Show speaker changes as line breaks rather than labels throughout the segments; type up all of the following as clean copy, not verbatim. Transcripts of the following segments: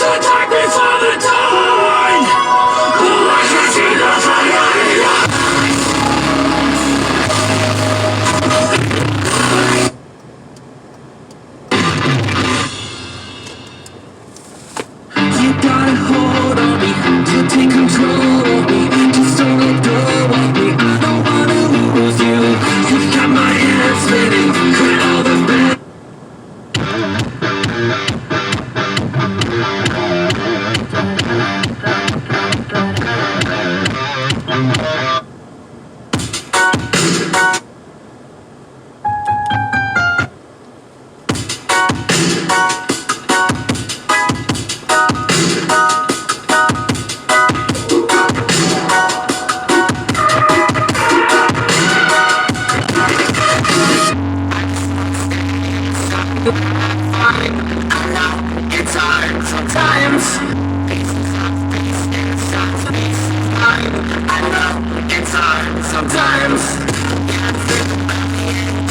So take me for the time. I can see the fire. You got a hold on me, you take control of me. Just don't let go of me, I don't wanna lose you. You got my head spinning, quit all the bad. It's hard sometimes. I know it's hard sometimes.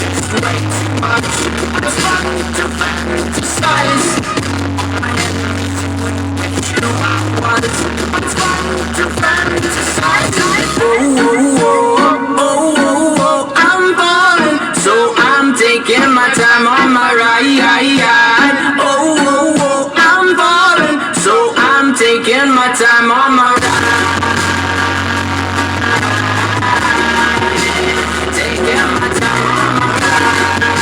It's way too much. It's fun to fantasize. You know I was, but it's fun to fantasize. Oh, oh, oh, oh, oh, oh, I'm falling, so I'm taking my time on my ride. Oh, oh, oh, I'm falling, so I'm taking my time on my ride. Taking my time on my ride.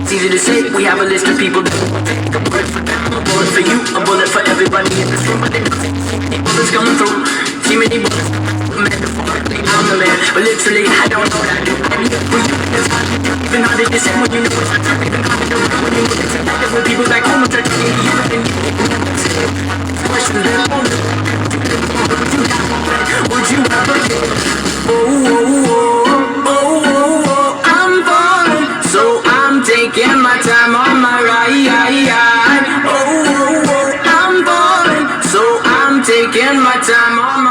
It's easy to say, we have a list of people that take a bullet for them, a bullet for you, a bullet for everybody in this room. But they don't see many bullets coming through, see many bullets. Metaphorically, I'm the man, but literally, I don't know what I do. I'm here for you, it's hard to do. Even harder to say when you know it's not true. Even harder to run when you look at it. With people back home, I'm touching you, you and you. Questions that won't do. Would you ever get? Oh, oh, oh, oh, oh, oh, I'm falling, so I'm taking my time on my ride. Oh, oh, oh, I'm falling, so I'm taking my time on my